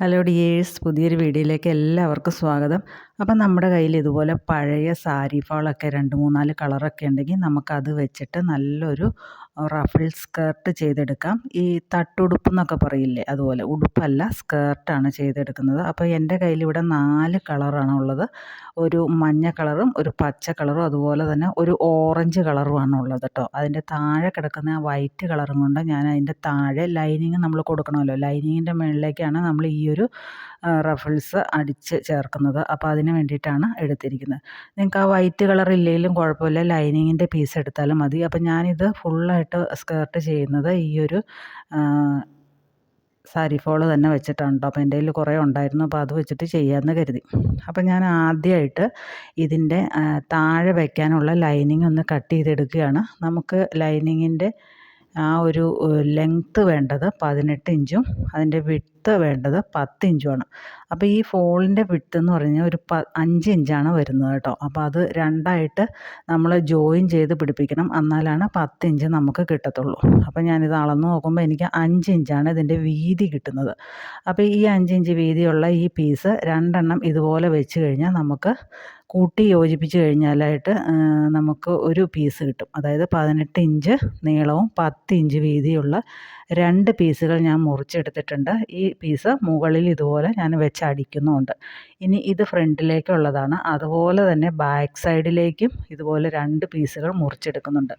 Hello dears, പുതിയൊരു വീഡിയോയിലേക്ക് എല്ലാവർക്കും സ്വാഗതം. അപ്പം നമ്മുടെ കയ്യിൽ ഇതുപോലെ പഴയ സാരി ഫാളൊക്കെ 2-3-4 കളറൊക്കെ ഉണ്ടെങ്കിൽ നമുക്കത് വെച്ചിട്ട് നല്ലൊരു റഫിൾ സ്കേർട്ട് ചെയ്തെടുക്കാം. ഈ തട്ടുടുപ്പ് എന്നൊക്കെ പറയില്ലേ, അതുപോലെ ഉടുപ്പല്ല, സ്കേർട്ടാണ് ചെയ്തെടുക്കുന്നത്. അപ്പോൾ എൻ്റെ കയ്യിലിവിടെ 4 കളറാണ് ഉള്ളത്. ഒരു മഞ്ഞ കളറും ഒരു പച്ച കളറും അതുപോലെ തന്നെ ഒരു ഓറഞ്ച് കളറുമാണ് ഉള്ളത് കേട്ടോ. അതിൻ്റെ താഴെ കിടക്കുന്ന ആ വൈറ്റ് കളറും കൊണ്ട് ഞാൻ അതിൻ്റെ താഴെ ലൈനിങ് നമ്മൾ കൊടുക്കണമല്ലോ, ലൈനിങ്ങിൻ്റെ മുകളിലേക്കാണ് നമ്മൾ ഈ ഒരു റഫിൾസ് അടിച്ച് ചേർക്കുന്നത്. അപ്പോൾ അതിന് വേണ്ടിയിട്ടാണ് എടുത്തിരിക്കുന്നത്. നിങ്ങൾക്ക് ആ വൈറ്റ് കളർ ഇല്ലെങ്കിലും കുഴപ്പമില്ല, ലൈനിങ്ങിൻ്റെ പീസ് എടുത്താലും മതി. അപ്പോൾ ഞാനിത് ഫുള്ളായിട്ട് സ്കേർട്ട് ചെയ്യുന്നത് ഈ ഒരു സാരി ഫോള് തന്നെ വെച്ചിട്ടാണ് കേട്ടോ. അപ്പോൾ എൻ്റെ കയ്യിൽ കുറേ ഉണ്ടായിരുന്നു, അപ്പോൾ അത് വെച്ചിട്ട് ചെയ്യാമെന്ന് കരുതി. അപ്പോൾ ഞാൻ ആദ്യമായിട്ട് ഇതിൻ്റെ താഴെ വയ്ക്കാനുള്ള ലൈനിങ് ഒന്ന് കട്ട് ചെയ്തെടുക്കുകയാണ്. നമുക്ക് ലൈനിങ്ങിൻ്റെ ആ ഒരു ലെങ്ത്ത് വേണ്ടത് 18 ഇഞ്ചും അതിൻ്റെ വിഡ്ത്ത് വേണ്ടത് 10 ഇഞ്ചുമാണ്. അപ്പോൾ ഈ ഫോളിൻ്റെ വിഡ്ത്ത് എന്ന് പറഞ്ഞാൽ ഒരു 5 ഇഞ്ചാണ് വരുന്നത് കേട്ടോ. അപ്പോൾ അത് രണ്ടായിട്ട് നമ്മൾ ജോയിൻ ചെയ്ത് പിടിപ്പിക്കണം, എന്നാലാണ് 10 ഇഞ്ച് നമുക്ക് കിട്ടത്തുള്ളൂ. അപ്പോൾ ഞാനിത് അളന്ന് നോക്കുമ്പോൾ എനിക്ക് 5 ഇഞ്ചാണ് ഇതിൻ്റെ വീതി കിട്ടുന്നത്. അപ്പോൾ ഈ 5 ഇഞ്ച് വീതിയുള്ള ഈ പീസ് 2 എണ്ണം ഇതുപോലെ വെച്ച് കഴിഞ്ഞാൽ നമുക്ക് കൂട്ടി യോജിപ്പിച്ച് കഴിഞ്ഞാലായിട്ട് നമുക്ക് ഒരു പീസ് കിട്ടും. അതായത് 18 ഇഞ്ച് നീളവും 10 ഇഞ്ച് വീതിയുള്ള 2 പീസുകൾ ഞാൻ മുറിച്ചെടുത്തിട്ടുണ്ട്. ഈ പീസ് മുകളിൽ ഇതുപോലെ ഞാൻ വെച്ച് അടിക്കുന്നുമുണ്ട്. ഇനി ഇത് ഫ്രണ്ടിലേക്കുള്ളതാണ്. അതുപോലെ തന്നെ ബാക്ക് സൈഡിലേക്കും ഇതുപോലെ 2 പീസുകൾ മുറിച്ചെടുക്കുന്നുണ്ട്.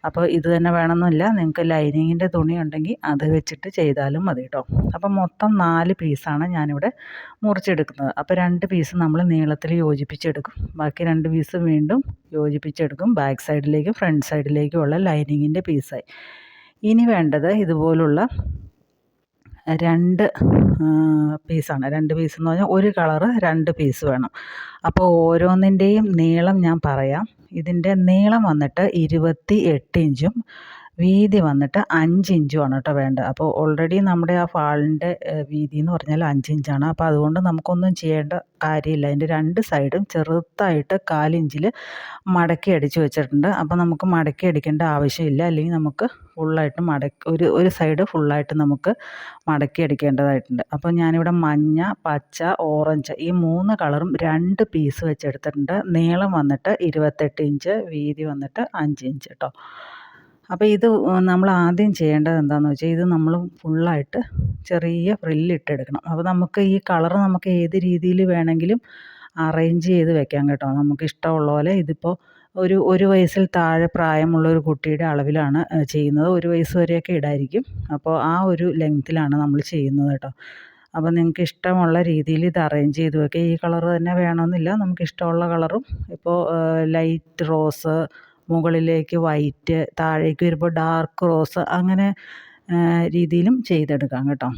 അപ്പോൾ ഇത് തന്നെ വേണമെന്നില്ല, നിങ്ങൾക്ക് ലൈനിങ്ങിൻ്റെ തുണി ഉണ്ടെങ്കിൽ അത് വെച്ചിട്ട് ചെയ്താലും മതി കേട്ടോ. അപ്പം മൊത്തം 4 പീസാണ് ഞാനിവിടെ മുറിച്ചെടുക്കുന്നത്. അപ്പോൾ 2 പീസ് നമ്മൾ നീളത്തിൽ യോജിപ്പിച്ചെടുക്കും, ബാക്കി 2 പീസ് വീണ്ടും യോജിപ്പിച്ചെടുക്കും. ബാക്ക് സൈഡിലേക്കും ഫ്രണ്ട് സൈഡിലേക്കുമുള്ള ലൈനിങ്ങിൻ്റെ പീസായി. ഇനി വേണ്ടത് ഇതുപോലുള്ള 2 പീസാണ്. 2 പീസ് എന്ന് പറഞ്ഞാൽ ഒരു കളറ് 2 പീസ് വേണം. അപ്പോൾ ഓരോന്നിൻ്റെയും നീളം ഞാൻ പറയാം. ഇതിൻ്റെ നീളം വന്നിട്ട് 28 ഇഞ്ചും വീതി വന്നിട്ട് 5 ഇഞ്ചുമാണ് കേട്ടോ വേണ്ടത്. അപ്പോൾ ഓൾറെഡി നമ്മുടെ ആ ഫാളിൻ്റെ വീതി എന്ന് പറഞ്ഞാൽ 5 ഇഞ്ചാണ്. അപ്പോൾ അതുകൊണ്ട് നമുക്കൊന്നും ചെയ്യേണ്ട കാര്യമില്ല. അതിൻ്റെ 2 സൈഡും ചെറുതായിട്ട് 1/4 ഇഞ്ചിൽ മടക്കി അടിച്ച് വെച്ചിട്ടുണ്ട്. അപ്പോൾ നമുക്ക് മടക്കി അടിക്കേണ്ട ആവശ്യമില്ല, അല്ലെങ്കിൽ നമുക്ക് ഫുള്ളായിട്ട് ഒരു സൈഡ് ഫുള്ളായിട്ട് നമുക്ക് മടക്കി അടിക്കേണ്ടതായിട്ടുണ്ട്. അപ്പോൾ ഞാനിവിടെ മഞ്ഞ, പച്ച, ഓറഞ്ച് ഈ 3 കളറും 2 പീസ് വെച്ചെടുത്തിട്ടുണ്ട്. നീളം വന്നിട്ട് 28 ഇഞ്ച്, വീതി വന്നിട്ട് 5 ഇഞ്ച് കേട്ടോ. അപ്പോൾ ഇത് നമ്മൾ ആദ്യം ചെയ്യേണ്ടത് എന്താണെന്ന് വെച്ചാൽ, ഇത് നമ്മൾ ഫുള്ളായിട്ട് ചെറിയ ഫ്രില്ലിട്ടെടുക്കണം. അപ്പോൾ നമുക്ക് ഈ കളറ് നമുക്ക് ഏത് രീതിയിൽ വേണമെങ്കിലും അറേഞ്ച് ചെയ്ത് വെക്കാം കേട്ടോ. നമുക്ക് ഇഷ്ടമുള്ള പോലെ. ഇതിപ്പോൾ ഒരു വയസ്സിൽ താഴെ പ്രായമുള്ള ഒരു കുട്ടിയുടെ അളവിലാണ് ചെയ്യുന്നത്. 1 വയസ്സ് വരെയൊക്കെ ഇടായിരിക്കും. അപ്പോൾ ആ ഒരു ലെങ്ത്തിലാണ് നമ്മൾ ചെയ്യുന്നത് കേട്ടോ. അപ്പോൾ നിങ്ങൾക്ക് ഇഷ്ടമുള്ള രീതിയിൽ ഇത് അറേഞ്ച് ചെയ്ത് വെക്കുക. ഈ കളറ് തന്നെ വേണമെന്നില്ല, നമുക്ക് ഇഷ്ടമുള്ള കളറും. ഇപ്പോൾ ലൈറ്റ് റോസ്, മുകളിലേക്ക് വൈറ്റ്, താഴേക്ക് വരുമ്പോൾ ഡാർക്ക് റോസ്, അങ്ങനെ രീതിയിലും ചെയ്തെടുക്കാം കേട്ടോ.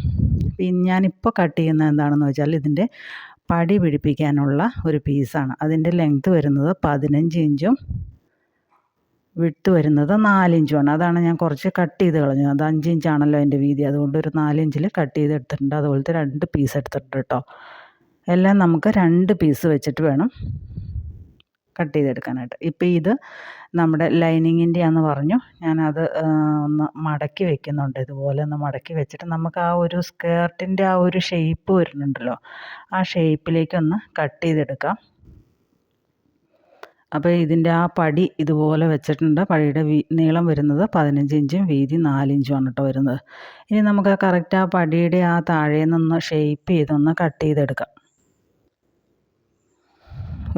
പിന്നെ ഞാനിപ്പോൾ കട്ട് ചെയ്യുന്നത് എന്താണെന്ന് വെച്ചാൽ, ഇതിൻ്റെ പടി പിടിപ്പിക്കാനുള്ള ഒരു പീസാണ്. അതിൻ്റെ ലെങ്ത്ത് വരുന്നത് 15 ഇഞ്ചും വിഡ്ത്ത് വരുന്നത് 4 ഇഞ്ചുമാണ്. അതാണ് ഞാൻ കുറച്ച് കട്ട് ചെയ്ത് കളഞ്ഞത്. അത് 5 ഇഞ്ചാണല്ലോ എൻ്റെ വീതി, അതുകൊണ്ട് ഒരു 4 ഇഞ്ചിൽ കട്ട് ചെയ്തെടുത്തിട്ടുണ്ട്. അതുപോലത്തെ 2 പീസ് എടുത്തിട്ടുണ്ട് കേട്ടോ. എല്ലാം നമുക്ക് 2 പീസ് വെച്ചിട്ട് വേണം കട്ട് ചെയ്തെടുക്കാനായിട്ട്. ഇപ്പോൾ ഇത് നമ്മുടെ ലൈനിങ്ങിൻ്റെ ആണെന്ന് പറഞ്ഞു, ഞാനത് ഒന്ന് മടക്കി വെക്കുന്നുണ്ട്. ഇതുപോലെ ഒന്ന് മടക്കി വെച്ചിട്ട് നമുക്ക് ആ ഒരു സ്കേർട്ടിൻ്റെ ആ ഒരു ഷേപ്പ് വരുന്നുണ്ടല്ലോ, ആ ഷേപ്പിലേക്കൊന്ന് കട്ട് ചെയ്തെടുക്കാം. അപ്പോൾ ഇതിൻ്റെ ആ പടി ഇതുപോലെ വെച്ചിട്ടുണ്ട്. പടിയുടെ നീളം വരുന്നത് 15 ഇഞ്ചും വീതി 4 ഇഞ്ചുമാണ് കേട്ടോ വരുന്നത്. ഇനി നമുക്ക് കറക്റ്റ് ആ പടിയുടെ ആ താഴെ നിന്നൊന്ന് ഷേപ്പ് ചെയ്തൊന്ന് കട്ട് ചെയ്തെടുക്കാം.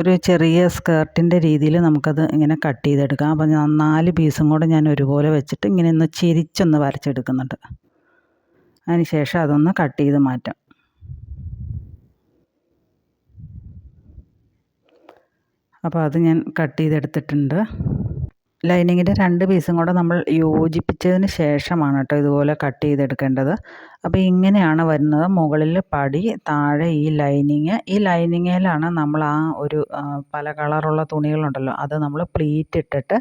ഒരു ചെറിയ സ്കേർട്ടിൻ്റെ രീതിയിൽ നമുക്കത് ഇങ്ങനെ കട്ട് ചെയ്തെടുക്കാം. അപ്പോൾ ഞാൻ 4 പീസും കൂടെ ഞാൻ ഒരുപോലെ വെച്ചിട്ട് ഇങ്ങനെ ഒന്ന് ചിരിച്ചൊന്ന് വരച്ചെടുക്കുന്നുണ്ട്. അതിന് ശേഷം അതൊന്ന് കട്ട് ചെയ്ത് മാറ്റാം. അപ്പോൾ അത് ഞാൻ കട്ട് ചെയ്തെടുത്തിട്ടുണ്ട്. ലൈനിങ്ങിൻ്റെ 2 പീസും കൂടെ നമ്മൾ യോജിപ്പിച്ചതിന് ശേഷമാണ് കേട്ടോ ഇതുപോലെ കട്ട് ചെയ്തെടുക്കേണ്ടത്. അപ്പോൾ ഇങ്ങനെയാണ് വരുന്നത്. മുകളിൽ പടി, താഴെ ഈ ലൈനിങ്ങിലാണ് നമ്മൾ ആ ഒരു പല കളറുള്ള തുണികളുണ്ടല്ലോ, അത് നമ്മൾ പ്ലീറ്റ് ഇട്ടിട്ട്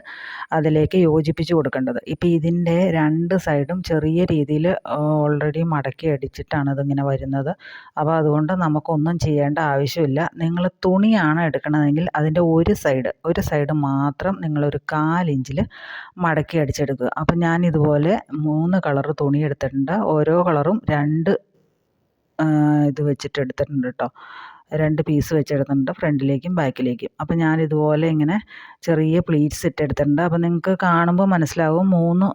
അതിലേക്ക് യോജിപ്പിച്ച് കൊടുക്കേണ്ടത്. ഇപ്പോൾ ഇതിൻ്റെ 2 സൈഡും ചെറിയ രീതിയിൽ ഓൾറെഡി മടക്കി അടിച്ചിട്ടാണ് ഇതിങ്ങനെ വരുന്നത്. അപ്പോൾ അതുകൊണ്ട് നമുക്കൊന്നും ചെയ്യേണ്ട ആവശ്യമില്ല. നിങ്ങൾ തുണിയാണ് എടുക്കണതെങ്കിൽ അതിൻ്റെ ഒരു സൈഡ് മാത്രം നിങ്ങളൊരു 1/4 ഇഞ്ചിൽ മടക്കി അടിച്ചെടുക്കുക. അപ്പം ഞാനിതുപോലെ 3 കളറ് തുണി എടുത്തിട്ടുണ്ട്. ഓരോ കളറും 2 ഇത് വെച്ചിട്ട് എടുത്തിട്ടുണ്ട് കേട്ടോ. 2 പീസ് വെച്ചെടുത്തിട്ടുണ്ട് ഫ്രണ്ടിലേക്കും ബാക്കിലേക്കും. അപ്പോൾ ഞാൻ ഇതുപോലെ ഇങ്ങനെ ചെറിയ പ്ലീറ്റ്സ് ഇട്ടെടുത്തിട്ടുണ്ട്. അപ്പോൾ നിങ്ങൾക്ക് കാണുമ്പോൾ മനസ്സിലാവും 3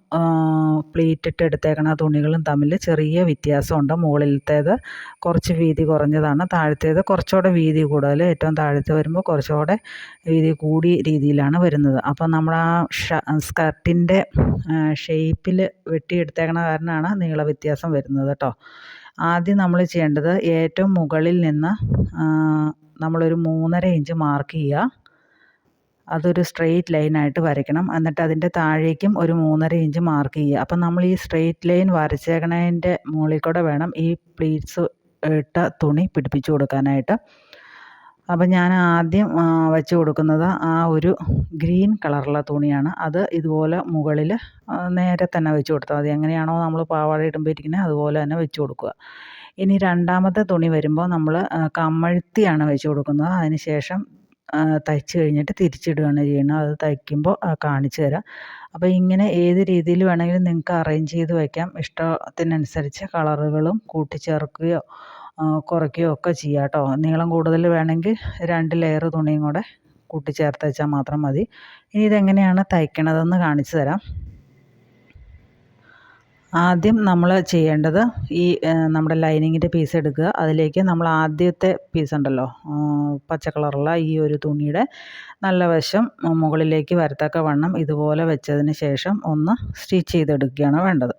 പ്ലീറ്റ് ഇട്ട് എടുത്തേക്കണ തുണികളും തമ്മിൽ ചെറിയ വ്യത്യാസമുണ്ട്. മുകളിലത്തേത് കുറച്ച് വീതി കുറഞ്ഞതാണ്, താഴത്തേത് കുറച്ചുകൂടെ വീതി കൂടുതൽ. ഏറ്റവും താഴത്തെ വരുമ്പോൾ കുറച്ചുകൂടെ വീതി കൂടിയ രീതിയിലാണ് വരുന്നത്. അപ്പോൾ നമ്മൾ ആ സ്കർട്ടിൻ്റെ ഷേപ്പിൽ വെട്ടിയെടുത്തേക്കണ കാരണമാണ് നീള വ്യത്യാസം വരുന്നത് കേട്ടോ. ആദ്യം നമ്മൾ ചെയ്യേണ്ടത് ഏറ്റവും മുകളിൽ നിന്ന് നമ്മളൊരു 3.5 ഇഞ്ച് മാർക്ക് ചെയ്യുക. അതൊരു സ്ട്രെയിറ്റ് ലൈനായിട്ട് വരയ്ക്കണം. എന്നിട്ട് അതിൻ്റെ താഴേക്കും ഒരു 3.5 ഇഞ്ച് മാർക്ക് ചെയ്യുക. അപ്പം നമ്മൾ ഈ സ്ട്രെയിറ്റ് ലൈൻ വരച്ചേക്കണതിൻ്റെ മുകളിൽ കൂടെ വേണം ഈ പ്ലീറ്റ്സ് ഇട്ട തുണി പിടിപ്പിച്ച് കൊടുക്കാനായിട്ട്. അപ്പം ഞാൻ ആദ്യം വെച്ച് കൊടുക്കുന്നത് ആ ഒരു ഗ്രീൻ കളറുള്ള തുണിയാണ്. അത് ഇതുപോലെ മുകളിൽ നേരെ തന്നെ വെച്ച് കൊടുത്താൽ മതി. എങ്ങനെയാണോ നമ്മൾ പാവാട ഇടുമ്പോൾ ഇരിക്കുന്നത് അതുപോലെ തന്നെ വെച്ച് കൊടുക്കുക. ഇനി രണ്ടാമത്തെ തുണി വരുമ്പോൾ നമ്മൾ കമഴ്ത്തിയാണ് വെച്ച് കൊടുക്കുന്നത്. അതിന് ശേഷം തയ്ച്ച് കഴിഞ്ഞിട്ട് തിരിച്ചിടുകയാണ് ചെയ്യുന്നത്. അത് തയ്ക്കുമ്പോൾ കാണിച്ചു തരാം. അപ്പോൾ ഇങ്ങനെ ഏത് രീതിയിൽ വേണമെങ്കിലും നിങ്ങൾക്ക് അറേഞ്ച് ചെയ്ത് വയ്ക്കാം. ഇഷ്ടത്തിനനുസരിച്ച് കളറുകളും കൂട്ടിച്ചേർക്കുകയോ കുറയ്ക്കുകയോ ഒക്കെ ചെയ്യാം കേട്ടോ. നീളം കൂടുതൽ വേണമെങ്കിൽ 2 ലെയർ തുണിയും കൂടെ കൂട്ടിച്ചേർത്ത് വെച്ചാൽ മാത്രം മതി. ഇനി ഇതെങ്ങനെയാണ് തയ്ക്കണതെന്ന് കാണിച്ചു തരാം. ആദ്യം നമ്മൾ ചെയ്യേണ്ടത് ഈ നമ്മുടെ ലൈനിങ്ങിൻ്റെ പീസ് എടുക്കുക. അതിലേക്ക് നമ്മൾ ആദ്യത്തെ പീസ് ഉണ്ടല്ലോ, പച്ച കളറുള്ള ഈ ഒരു തുണിയുടെ നല്ല വശം മുകളിലേക്ക് വരത്തക്ക വണ്ണം ഇതുപോലെ വെച്ചതിന് ശേഷം ഒന്ന് സ്റ്റിച്ച് ചെയ്തെടുക്കുകയാണ് വേണ്ടത്.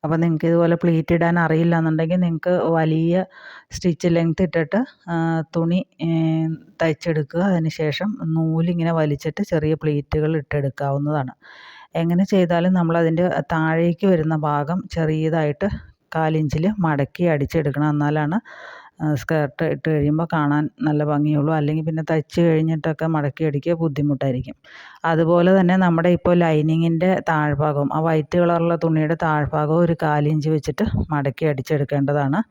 അപ്പോൾ നിങ്ങൾക്ക് ഇതുപോലെ പ്ലീറ്റ് ഇടാൻ അറിയില്ല എന്നുണ്ടെങ്കിൽ നിങ്ങൾക്ക് വലിയ സ്റ്റിച്ച് ലെങ്ത് ഇട്ടിട്ട് തുണി തയ്ച്ചെടുക്കുക. അതിന് ശേഷം നൂലിങ്ങനെ വലിച്ചിട്ട് ചെറിയ പ്ലീറ്റുകൾ ഇട്ടെടുക്കാവുന്നതാണ്. എങ്ങനെ ചെയ്താലും നമ്മളതിൻ്റെ താഴേക്ക് വരുന്ന ഭാഗം ചെറിയതായിട്ട് 1/4 ഇഞ്ചിൽ മടക്കി അടിച്ചെടുക്കണം. എന്നാലാണ് സ്കേർട്ട് ഇട്ട് കഴിയുമ്പോൾ കാണാൻ നല്ല ഭംഗിയുള്ളൂ. അല്ലെങ്കിൽ പിന്നെ തയ്ച്ച് കഴിഞ്ഞിട്ടൊക്കെ മടക്കി അടിക്കുക ബുദ്ധിമുട്ടായിരിക്കും. അതുപോലെ തന്നെ നമ്മുടെ ഇപ്പോൾ ലൈനിങ്ങിൻ്റെ താഴ്ഭാഗവും ആ വൈറ്റ് കളറുള്ള തുണിയുടെ താഴ്ഭാഗവും ഒരു 1/4 ഇഞ്ച് വെച്ചിട്ട് മടക്കി അടിച്ചെടുക്കേണ്ടതാണ്.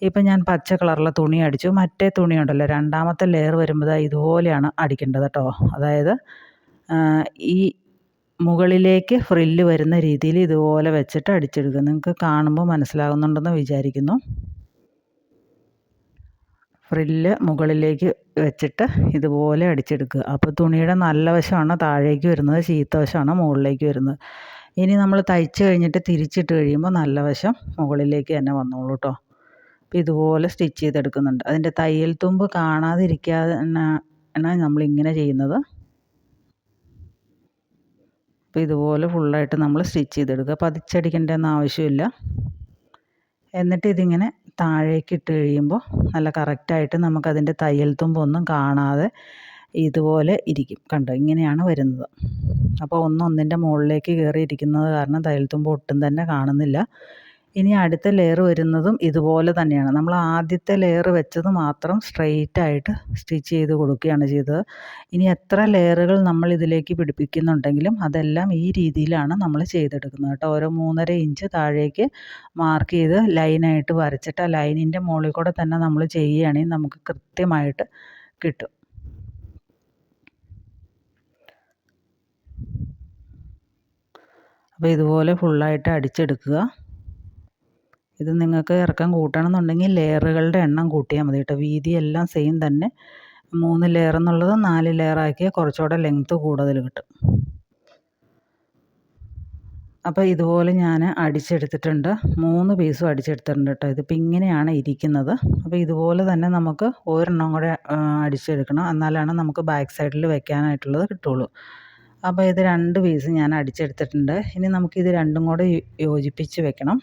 ഇപ്പം ഞാൻ പച്ച കളറുള്ള തുണി അടിച്ചു. മറ്റേ തുണി ഉണ്ടല്ലോ, രണ്ടാമത്തെ ലെയർ വരുമ്പോൾ ഇതുപോലെയാണ് അടിക്കേണ്ടത് കേട്ടോ. അതായത് ഈ മുകളിലേക്ക് ഫ്രില്ല് വരുന്ന രീതിയിൽ ഇതുപോലെ വെച്ചിട്ട് അടിച്ചെടുക്കുക. നിങ്ങൾക്ക് കാണുമ്പോൾ മനസ്സിലാകുന്നുണ്ടെന്ന് വിചാരിക്കുന്നു. ഫ്രില്ല് മുകളിലേക്ക് വെച്ചിട്ട് ഇതുപോലെ അടിച്ചെടുക്കുക. അപ്പോൾ തുണിയുടെ നല്ല വശമാണ് താഴേക്ക് വരുന്നത്, ചീത്ത വശമാണ് മുകളിലേക്ക് വരുന്നത്. ഇനി നമ്മൾ തയ്ച്ച് കഴിഞ്ഞിട്ട് തിരിച്ചിട്ട് കഴിയുമ്പോൾ നല്ല വശം മുകളിലേക്ക് തന്നെ വന്നോളൂ കേട്ടോ. അപ്പോൾ ഇതുപോലെ സ്റ്റിച്ച് ചെയ്തെടുക്കുന്നുണ്ട്. അതിൻ്റെ തയ്യൽ തുമ്പ് കാണാതിരിക്കാതെ ആണ് നമ്മളിങ്ങനെ ചെയ്യുന്നത്. അപ്പോൾ ഇതുപോലെ ഫുള്ളായിട്ട് നമ്മൾ സ്റ്റിച്ച് ചെയ്തെടുക്കുക. പതിച്ചടിക്കേണ്ടതെന്ന് ആവശ്യമില്ല. എന്നിട്ട് ഇതിങ്ങനെ താഴേക്ക് ഇട്ട് കഴിയുമ്പോൾ നല്ല കറക്റ്റായിട്ട് നമുക്കതിൻ്റെ തയ്യൽ തുമ്പൊന്നും കാണാതെ ഇതുപോലെ ഇരിക്കും. കണ്ടോ, ഇങ്ങനെയാണ് വരുന്നത്. അപ്പോൾ ഒന്നിൻ്റെ മുകളിലേക്ക് കയറി ഇരിക്കുന്നത് കാരണം തയ്യൽ തുമ്പ് ഒട്ടും തന്നെ കാണുന്നില്ല. ഇനി അടുത്ത ലെയർ വരുന്നതും ഇതുപോലെ തന്നെയാണ്. നമ്മൾ ആദ്യത്തെ ലെയർ വെച്ചത് മാത്രം സ്ട്രെയിറ്റ് ആയിട്ട് സ്റ്റിച്ച് ചെയ്ത് കൊടുക്കുകയാണ് ചെയ്തത്. ഇനി എത്ര ലെയറുകൾ നമ്മൾ ഇതിലേക്ക് പിടിപ്പിക്കുന്നുണ്ടെങ്കിലും അതെല്ലാം ഈ രീതിയിലാണ് നമ്മൾ ചെയ്തെടുക്കുന്നത് കേട്ടോ. ഓരോ 3.5 ഇഞ്ച് താഴേക്ക് മാർക്ക് ചെയ്ത് ലൈനായിട്ട് വരച്ചിട്ട് ആ ലൈനിൻ്റെ മുകളിൽ കൂടെ തന്നെ നമ്മൾ ചെയ്യുകയാണെങ്കിൽ നമുക്ക് കൃത്യമായിട്ട് കിട്ടും. അപ്പോൾ ഇതുപോലെ ഫുള്ളായിട്ട് അടിച്ചെടുക്കുക. ഇത് നിങ്ങൾക്ക് ഇറക്കം കൂട്ടണമെന്നുണ്ടെങ്കിൽ ലെയറുകളുടെ എണ്ണം കൂട്ടിയാൽ മതി കേട്ടോ. വീതിയെല്ലാം സെയിം തന്നെ. 3 ലെയർ എന്നുള്ളത് 4 ലെയർ ആക്കിയാൽ കുറച്ചുകൂടെ ലെങ്ത്ത് കൂടുതൽ കിട്ടും. അപ്പോൾ ഇതുപോലെ ഞാൻ അടിച്ചെടുത്തിട്ടുണ്ട്. 3 പീസും അടിച്ചെടുത്തിട്ടുണ്ട് കേട്ടോ. ഇതിപ്പോൾ ഇങ്ങനെയാണ് ഇരിക്കുന്നത്. അപ്പോൾ ഇതുപോലെ തന്നെ നമുക്ക് ഒരെണ്ണം കൂടെ അടിച്ചെടുക്കണം. എന്നാലാണ് നമുക്ക് ബാക്ക് സൈഡിൽ വെക്കാനായിട്ടുള്ളത് കിട്ടുള്ളൂ. അപ്പോൾ ഇത് 2 പീസ് ഞാൻ അടിച്ചെടുത്തിട്ടുണ്ട്. ഇനി നമുക്കിത് രണ്ടും കൂടെ യോജിപ്പിച്ച് വെക്കണം.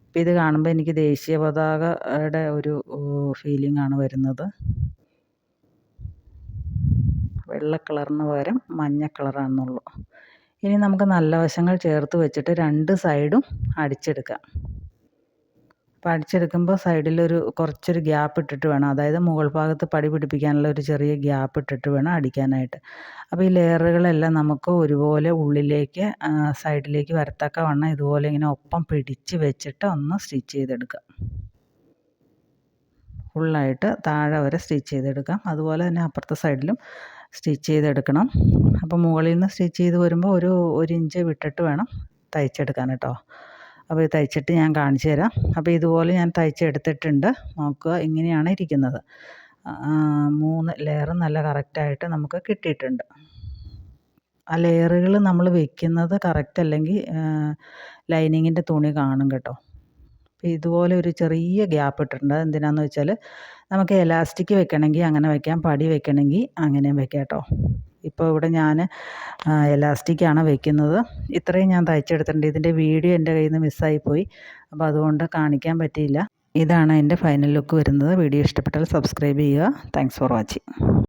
അപ്പോൾ ഇത് കാണുമ്പോൾ എനിക്ക് ദേശീയ പതാകയുടെ ഒരു ഫീലിംഗ് ആണ് വരുന്നത്. വെള്ള കളറിന് പകരം മഞ്ഞ കളറാണെന്നുള്ളൂ. ഇനി നമുക്ക് നല്ല വശങ്ങൾ ചേർത്ത് വെച്ചിട്ട് 2 സൈഡും അടിച്ചെടുക്കാം. അപ്പോൾ അടിച്ചെടുക്കുമ്പോൾ കുറച്ചൊരു ഗ്യാപ്പ് ഇട്ടിട്ട് വേണം, അതായത് മുകൾ ഭാഗത്ത് പടി പിടിപ്പിക്കാനുള്ള ഒരു ചെറിയ ഗ്യാപ്പ് ഇട്ടിട്ട് വേണം അടിക്കാനായിട്ട്. അപ്പോൾ ഈ ലെയറുകളെല്ലാം നമുക്ക് ഒരുപോലെ ഉള്ളിലേക്ക് സൈഡിലേക്ക് വരത്തക്ക വണ്ണം ഇതുപോലെ ഇങ്ങനെ ഒപ്പം പിടിച്ച് വെച്ചിട്ട് ഒന്ന് സ്റ്റിച്ച് ചെയ്തെടുക്കാം. ഫുള്ളായിട്ട് താഴെ വരെ സ്റ്റിച്ച് ചെയ്തെടുക്കാം. അതുപോലെ തന്നെ അപ്പുറത്തെ സൈഡിലും സ്റ്റിച്ച് ചെയ്തെടുക്കണം. അപ്പോൾ മുകളിൽ നിന്ന് സ്റ്റിച്ച് ചെയ്ത് വരുമ്പോൾ ഒരു ഇഞ്ച് വിട്ടിട്ട് വേണം തയ്ച്ചെടുക്കാൻ കേട്ടോ. അപ്പോൾ ഇത് തയ്ച്ചിട്ട് ഞാൻ കാണിച്ചു തരാം. അപ്പോൾ ഇതുപോലെ ഞാൻ തയ്ച്ചെടുത്തിട്ടുണ്ട്. നോക്കുക, ഇങ്ങനെയാണ് ഇരിക്കുന്നത്. 3 ലെയർ നല്ല കറക്റ്റായിട്ട് നമുക്ക് കിട്ടിയിട്ടുണ്ട്. ആ ലെയറുകൾ നമ്മൾ വെക്കുന്നത് കറക്റ്റ് അല്ലെങ്കിൽ ലൈനിങ്ങിൻ്റെ തുണി കാണും കേട്ടോ. അപ്പോൾ ഇതുപോലെ ഒരു ചെറിയ ഗ്യാപ്പ് ഇട്ടിട്ടുണ്ട്. എന്തിനാണെന്ന് വെച്ചാൽ നമുക്ക് എലാസ്റ്റിക് വെക്കണമെങ്കിൽ അങ്ങനെ വയ്ക്കാം, പടി വെക്കണമെങ്കിൽ അങ്ങനെയും വെക്കാം കേട്ടോ. ഇപ്പോൾ ഇവിടെ ഞാൻ എലാസ്റ്റിക്കാണ് വെക്കുന്നത്. ഇത്രയും ഞാൻ തയ്ച്ചെടുത്തിട്ടുണ്ട്. ഇതിൻ്റെ വീഡിയോ എൻ്റെ കയ്യിൽ നിന്ന് മിസ്സായിപ്പോയി, അപ്പോൾ അതുകൊണ്ട് കാണിക്കാൻ പറ്റിയില്ല. ഇതാണ് എൻ്റെ ഫൈനൽ ലുക്ക് വരുന്നത്. വീഡിയോ ഇഷ്ടപ്പെട്ടാൽ സബ്സ്ക്രൈബ് ചെയ്യുക. Thanks for watching.